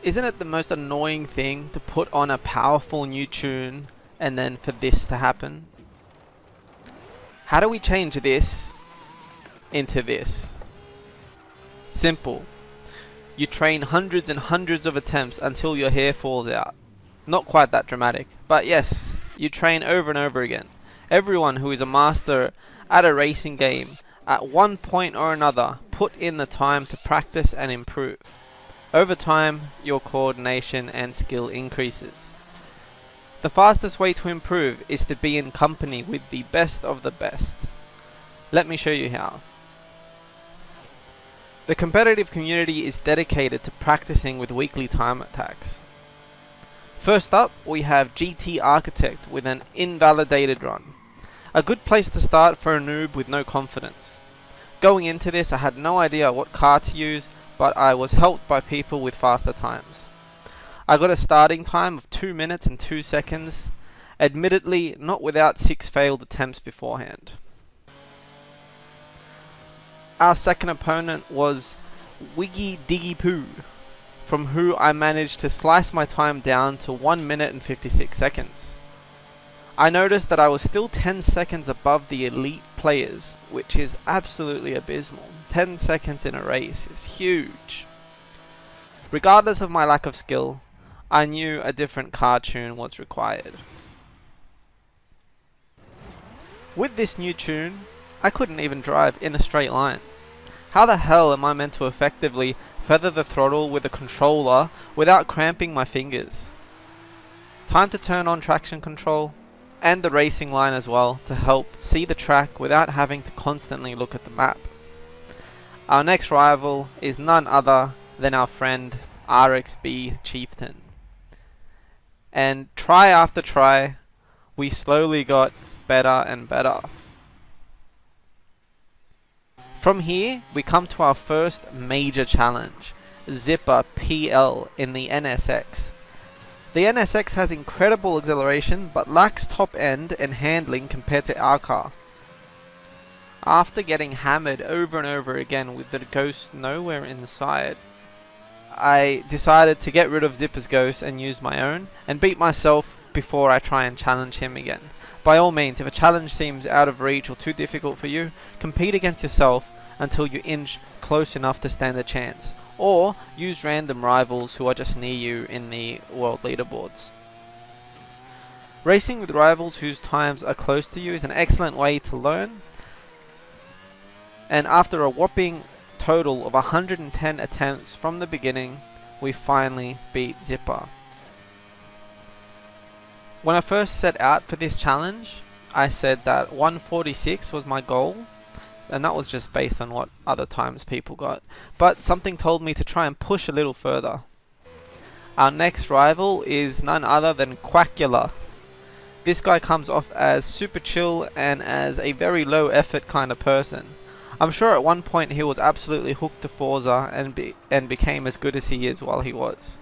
Isn't it the most annoying thing to put on a powerful new tune and then for this to happen? How do we change this into this? Simple. You train hundreds and hundreds of attempts until your hair falls out. Not quite that dramatic, but yes, you train over and over again. Everyone who is a master at a racing game, at one point or another, put in the time to practice and improve. Over time, your coordination and skill increases. The fastest way to improve is to be in company with the best of the best. Let me show you how. The competitive community is dedicated to practicing with weekly time attacks. First up, we have GT Architect with an invalidated run. A good place to start for a noob with no confidence. Going into this, I had no idea what car to use, but I was helped by people with faster times. I got a starting time of 2 minutes and 2 seconds, admittedly not without 6 failed attempts beforehand. Our second opponent was Wiggy Diggy Poo, from who I managed to slice my time down to 1 minute and 56 seconds. I noticed that I was still 10 seconds above the elite players, which is absolutely abysmal. 10 seconds in a race is huge. Regardless of my lack of skill, I knew a different car tune was required. With this new tune, I couldn't even drive in a straight line. How the hell am I meant to effectively feather the throttle with a controller without cramping my fingers? Time to turn on traction control and the racing line as well to help see the track without having to constantly look at the map. Our next rival is none other than our friend RXB Chieftain. And try after try, we slowly got better and better. From here, we come to our first major challenge, Zipper PL in the NSX. The NSX has incredible acceleration but lacks top end and handling compared to our car. After getting hammered over and over again with the ghost nowhere in sight, I decided to get rid of Zipper's ghost and use my own and beat myself before I try and challenge him again. By all means, if a challenge seems out of reach or too difficult for you, compete against yourself until you inch close enough to stand a chance, or use random rivals who are just near you in the world leaderboards. Racing with rivals whose times are close to you is an excellent way to learn, and after a whopping total of 110 attempts from the beginning, we finally beat Zipper. When I first set out for this challenge, I said that 146 was my goal, and that was just based on what other times people got, but something told me to try and push a little further. Our next rival is none other than Quackula. This guy comes off as super chill and as a very low effort kind of person. I'm sure at one point he was absolutely hooked to Forza and became as good as he is while he was.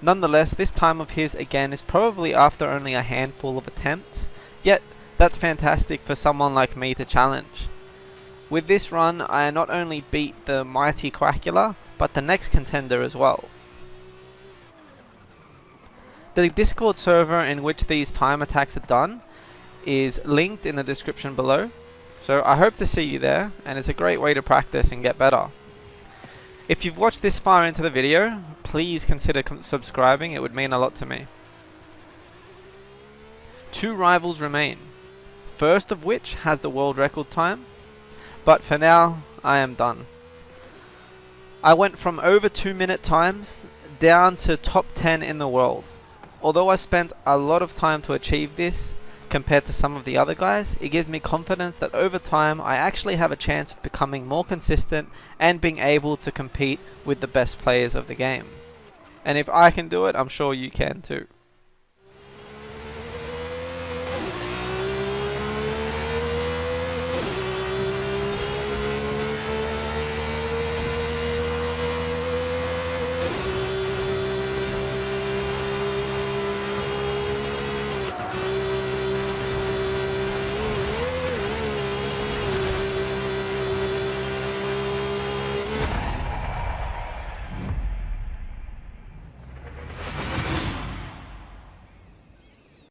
Nonetheless, this time of his again is probably after only a handful of attempts, yet that's fantastic for someone like me to challenge. With this run, I not only beat the mighty Quackula, but the next contender as well. The Discord server in which these time attacks are done is linked in the description below, so I hope to see you there, and it's a great way to practice and get better. If you've watched this far into the video, please consider subscribing, it would mean a lot to me. 2 rivals remain, first of which has the world record time, but for now, I am done. I went from over 2-minute times down to top 10 in the world. Although I spent a lot of time to achieve this compared to some of the other guys, it gives me confidence that over time I actually have a chance of becoming more consistent and being able to compete with the best players of the game. And if I can do it, I'm sure you can too.